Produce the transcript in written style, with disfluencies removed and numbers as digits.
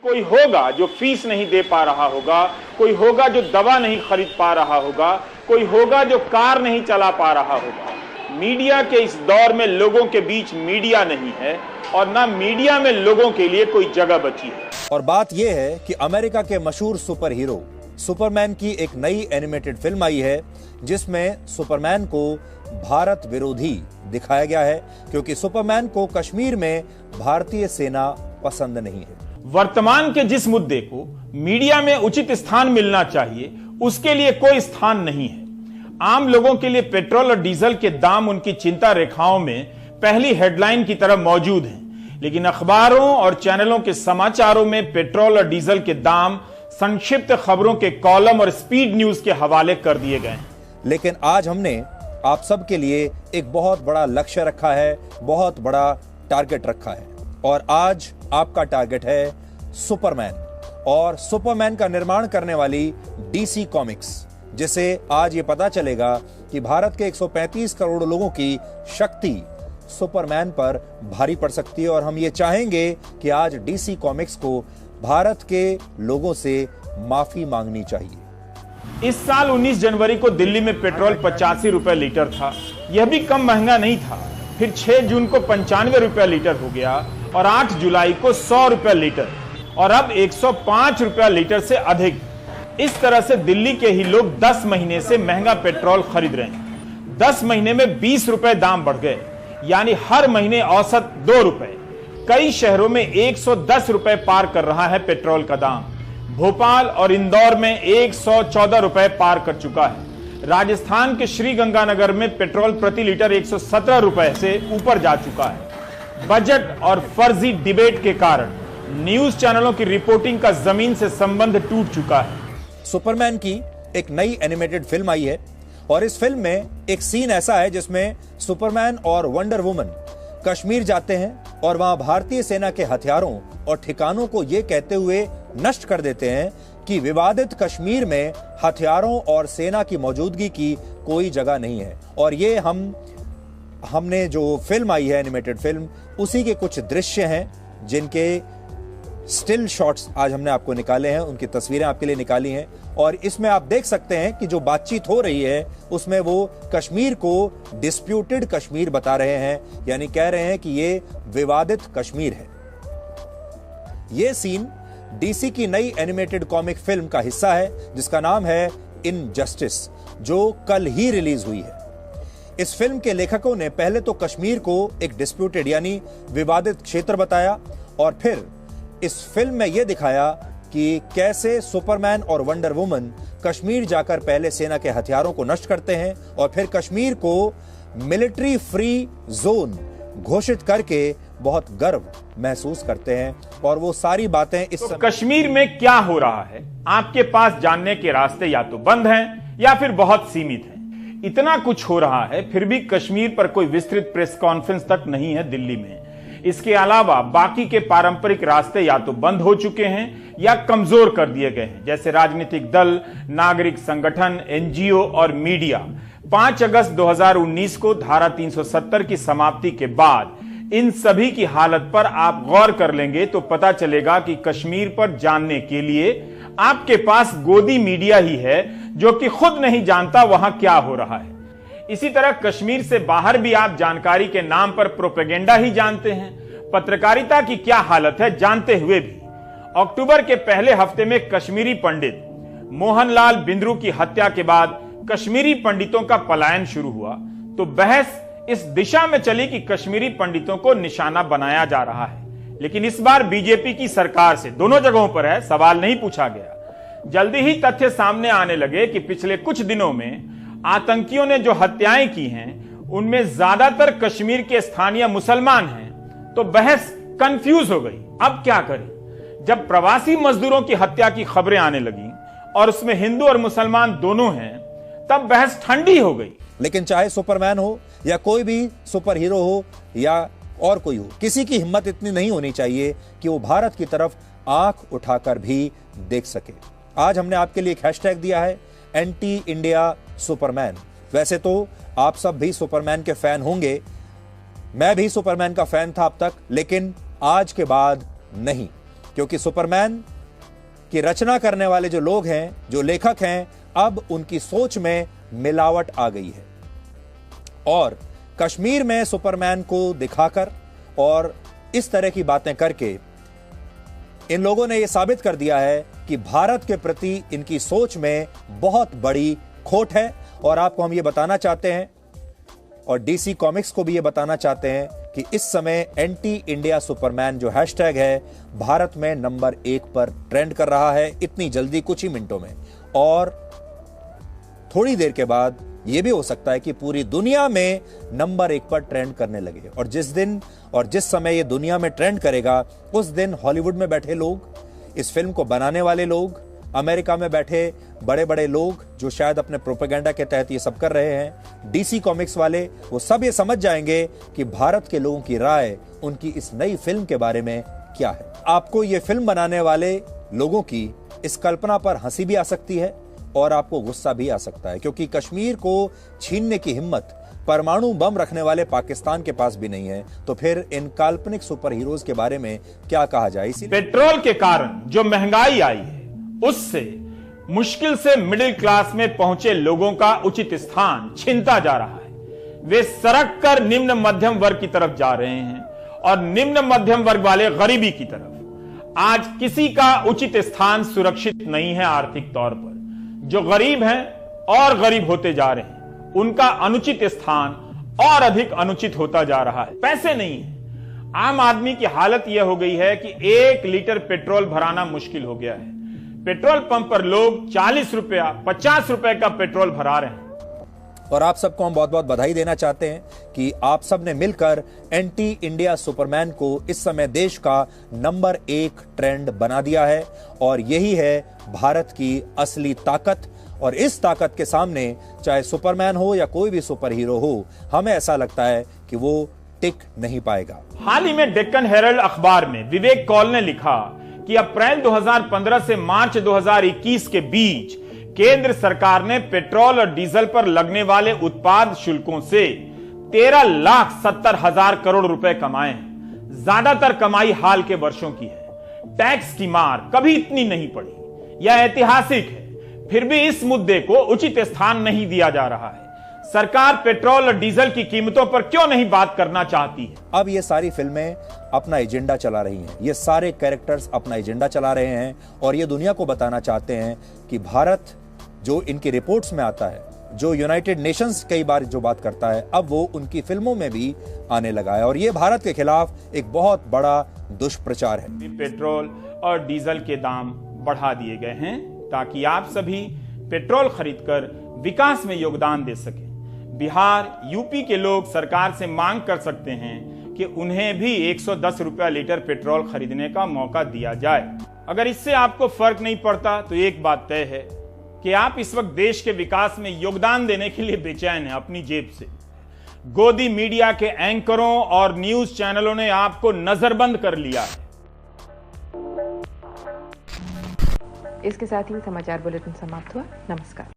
कोई होगा जो फीस नहीं दे पा रहा होगा, कोई होगा जो दवा नहीं खरीद पा रहा होगा, कोई होगा जो कार नहीं चला पा रहा होगा। मीडिया के इस दौर में लोगों के बीच मीडिया नहीं है और ना मीडिया में लोगों के लिए कोई जगह बची है। और बात यह है कि अमेरिका के मशहूर सुपर हीरो सुपरमैन की एक नई एनिमेटेड फिल्म आई है जिसमें सुपरमैन को भारत विरोधी दिखाया गया है, क्योंकि सुपरमैन को कश्मीर में भारतीय सेना पसंद नहीं है। वर्तमान के जिस मुद्दे को मीडिया में उचित स्थान मिलना चाहिए उसके लिए कोई स्थान नहीं है। आम लोगों के लिए पेट्रोल और डीजल के दाम उनकी चिंता रेखाओं में पहली हेडलाइन की तरह मौजूद हैं, लेकिन अखबारों और चैनलों के समाचारों में पेट्रोल और डीजल के दाम संक्षिप्त खबरों के कॉलम और स्पीड न्यूज के हवाले कर दिए गए हैं। लेकिन आज हमने आप सब के लिए एक बहुत बड़ा लक्ष्य रखा है, बहुत बड़ा टारगेट रखा है, और आज आपका टारगेट है सुपरमैन और सुपरमैन का निर्माण करने वाली डीसी कॉमिक्स, जिसे आज ये पता चलेगा कि भारत के 135 करोड़ लोगों की शक्ति सुपरमैन पर भारी पड़ सकती है। और हम ये चाहेंगे कि आज डीसी कॉमिक्स को भारत के लोगों से माफी मांगनी चाहिए। इस साल 19 जनवरी को दिल्ली में पेट्रोल 85 रुपए लीटर था। यह भी कम महंगा नहीं था। फिर 6 जून को 95 रुपए लीटर हो गया और 8 जुलाई को 100 रुपए लीटर और अब 105 रुपए लीटर से अधिक। इस तरह से दिल्ली के ही लोग 10 महीने से महंगा पेट्रोल खरीद रहे हैं। 10 महीने में 20 रुपए दाम बढ़ गए, यानी हर महीने औसत 2 रुपए। कई शहरों में 110 रुपए पार कर रहा है पेट्रोल का दाम। भोपाल और इंदौर में 114 रुपए पार कर चुका है। राजस्थान के श्रीगंगानगर में पेट्रोल प्रति लीटर 117 रुपए से ऊपर जा चुका है। बजट और फर्जी डिबेट के कारण न्यूज चैनलों की रिपोर्टिंग का जमीन से संबंध टूट चुका है। सुपरमैन की एक नई एनिमेटेड फिल्म आई है और इस फिल्म में एक सीन ऐसा है जिसमें सुपरमैन और वंडर वुमन कश्मीर जाते हैं और वहां भारतीय सेना के हथियारों और ठिकानों को यह कहते हुए नष्ट कर देते हैं कि विवादित कश्मीर में हथियारों और सेना की मौजूदगी की कोई जगह नहीं है। और ये हमने जो फिल्म आई है एनिमेटेड फिल्म, उसी के कुछ दृश्य हैं जिनके स्टिल शॉट्स आज हमने आपको निकाले हैं, उनकी तस्वीरें आपके लिए निकाली हैं। और इसमें आप देख सकते हैं कि जो बातचीत हो रही है उसमें वो कश्मीर को डिस्प्यूटेड कश्मीर बता रहे हैं, यानी कह रहे हैं कि ये विवादित कश्मीर है। ये सीन डीसी की नई एनिमेटेड कॉमिक फिल्म का हिस्सा है जिसका नाम है इनजस्टिस, जो कल ही रिलीज हुई है। इस फिल्म के लेखकों ने पहले तो कश्मीर को एक डिस्प्यूटेड यानी विवादित क्षेत्र बताया और फिर इस फिल्म में यह दिखाया कि कैसे सुपरमैन और वंडर वुमन कश्मीर जाकर पहले सेना के हथियारों को नष्ट करते हैं और फिर कश्मीर को मिलिट्री फ्री जोन घोषित करके बहुत गर्व महसूस करते हैं। और वो सारी बातें इस कश्मीर में क्या हो रहा है आपके पास जानने के रास्ते या तो बंद हैं या फिर बहुत सीमित हैं। इतना कुछ हो रहा है फिर भी कश्मीर पर कोई विस्तृत प्रेस कॉन्फ्रेंस तक नहीं है दिल्ली में। इसके अलावा बाकी के पारंपरिक रास्ते या तो बंद हो चुके हैं या कमजोर कर दिए गए हैं, जैसे राजनीतिक दल, नागरिक संगठन, एनजीओ और मीडिया। 5 अगस्त 2019 को धारा 370 की समाप्ति के बाद इन सभी की हालत पर आप गौर कर लेंगे तो पता चलेगा कि कश्मीर पर जानने के लिए आपके पास गोदी मीडिया ही है जो कि खुद नहीं जानता वहां क्या हो रहा है। इसी तरह कश्मीर से बाहर भी आप जानकारी के नाम पर प्रोपेगेंडा ही जानते हैं। पत्रकारिता की क्या हालत है जानते हुए भी अक्टूबर के पहले हफ्ते में कश्मीरी पंडित मोहनलाल बिंद्रू की हत्या के बाद कश्मीरी पंडितों का पलायन शुरू हुआ तो बहस इस दिशा में चली कि कश्मीरी पंडितों को निशाना बनाया जा रहा है। लेकिन इस बार बीजेपी की सरकार से दोनों जगहों पर है, सवाल नहीं पूछा गया। जल्दी ही तथ्य सामने आने लगे कि पिछले कुछ दिनों में आतंकियों ने जो हत्याएं की हैं उनमें ज्यादातर कश्मीर के स्थानीय मुसलमान हैं, तो बहस कंफ्यूज हो गई। अब क्या करें? जब प्रवासी मजदूरों की हत्या की खबरें आने लगी और उसमें हिंदू और मुसलमान दोनों हैं, तब बहस ठंडी हो गई। लेकिन चाहे सुपरमैन हो या कोई भी सुपर हीरो हो या और कोई हो, किसी की हिम्मत इतनी नहीं होनी चाहिए कि वो भारत की तरफ आंख उठाकर भी देख सके। आज हमने आपके लिए एक हैशटैग दिया है, एंटी इंडिया सुपरमैन। वैसे तो आप सब भी सुपरमैन के फैन होंगे, मैं भी सुपरमैन का फैन था अब तक, लेकिन आज के बाद नहीं, क्योंकि सुपरमैन की रचना करने वाले जो लोग हैं, जो लेखक हैं, अब उनकी सोच में मिलावट आ गई है और कश्मीर में सुपरमैन को दिखाकर और इस तरह की बातें करके इन लोगों ने यह साबित कर दिया है कि भारत के प्रति इनकी सोच में बहुत बड़ी खोट है। और आपको हम ये बताना चाहते हैं और डीसी कॉमिक्स को भी ये बताना चाहते हैं कि इस समय एंटी इंडिया सुपरमैन जो हैशटैग है भारत में नंबर 1 पर ट्रेंड कर रहा है इतनी जल्दी, कुछ ही मिनटों में। और थोड़ी देर के बाद यह भी हो सकता है कि पूरी दुनिया में नंबर 1 पर ट्रेंड करने लगे। और जिस दिन और जिस समय ये दुनिया में ट्रेंड करेगा उस दिन हॉलीवुड में बैठे लोग, इस फिल्म को बनाने वाले लोग, अमेरिका में बैठे बड़े बड़े लोग जो शायद अपने प्रोपेगेंडा के तहत ये सब कर रहे हैं, डीसी कॉमिक्स वाले, वो सब ये समझ जाएंगे कि भारत के लोगों की राय उनकी इस नई फिल्म के बारे में क्या है। आपको ये फिल्म बनाने वाले लोगों की इस कल्पना पर हंसी भी आ सकती है और आपको गुस्सा भी आ सकता है, क्योंकि कश्मीर को छीनने की हिम्मत परमाणु बम रखने वाले पाकिस्तान के पास भी नहीं है। तो फिर इन काल्पनिक सुपर हीरोज के बारे में क्या कहा जाए। पेट्रोल के कारण जो महंगाई आई है उससे मुश्किल से मिडिल क्लास में पहुंचे लोगों का उचित स्थान छिनता जा रहा है। वे सरक कर निम्न मध्यम वर्ग की तरफ जा रहे हैं और निम्न मध्यम वर्ग वाले गरीबी की तरफ। आज किसी का उचित स्थान सुरक्षित नहीं है आर्थिक तौर पर। जो गरीब हैं और गरीब होते जा रहे हैं, उनका अनुचित स्थान और अधिक अनुचित होता जा रहा है। पैसे नहीं है। आम आदमी की हालत यह हो गई है कि 1 लीटर पेट्रोल भराना मुश्किल हो गया है। पेट्रोल पंप पर लोग 40 रुपया 50 रुपए का पेट्रोल भरा रहे हैं। और आप सबको हम बहुत बहुत बधाई देना चाहते हैं कि आप सब ने मिलकर एंटी इंडिया सुपरमैन को इस समय देश का नंबर 1 ट्रेंड बना दिया है। और यही है भारत की असली ताकत। और इस ताकत के सामने चाहे सुपरमैन हो या कोई भी सुपर हीरो हो, हमें ऐसा लगता है कि वो टिक नहीं पाएगा। हाल ही में डेक्कन हेरल्ड अखबार में विवेक कौल ने लिखा कि अप्रैल 2015 से मार्च 2021 के बीच केंद्र सरकार ने पेट्रोल और डीजल पर लगने वाले उत्पाद शुल्कों से 13,70,000 करोड़ रुपए कमाए हैं। ज्यादातर कमाई हाल के वर्षों की है। टैक्स की मार कभी इतनी नहीं पड़ी। यह ऐतिहासिक है। फिर भी इस मुद्दे को उचित स्थान नहीं दिया जा रहा है। सरकार पेट्रोल और डीजल की कीमतों पर क्यों नहीं बात करना चाहती है? अब ये सारी फिल्में अपना एजेंडा चला रही हैं। ये सारे कैरेक्टर्स अपना एजेंडा चला रहे हैं और ये दुनिया को बताना चाहते हैं कि भारत जो इनकी रिपोर्ट्स में आता है, जो यूनाइटेड नेशंस कई बार जो बात करता है, अब वो उनकी फिल्मों में भी आने लगा है। और ये भारत के खिलाफ एक बहुत बड़ा दुष्प्रचार है। पेट्रोल और डीजल के दाम बढ़ा दिए गए हैं ताकि आप सभी पेट्रोल खरीदकर विकास में योगदान दे सकें। बिहार, यूपी के लोग सरकार से मांग कर सकते हैं कि उन्हें भी 110 रुपया लीटर पेट्रोल खरीदने का मौका दिया जाए। अगर इससे आपको फर्क नहीं पड़ता तो एक बात तय है कि आप इस वक्त देश के विकास में योगदान देने के लिए बेचैन हैं अपनी जेब से। गोदी मीडिया के एंकरों और न्यूज चैनलों ने आपको नजरबंद कर लिया है। इसके साथ ही समाचार बुलेटिन समाप्त हुआ। नमस्कार।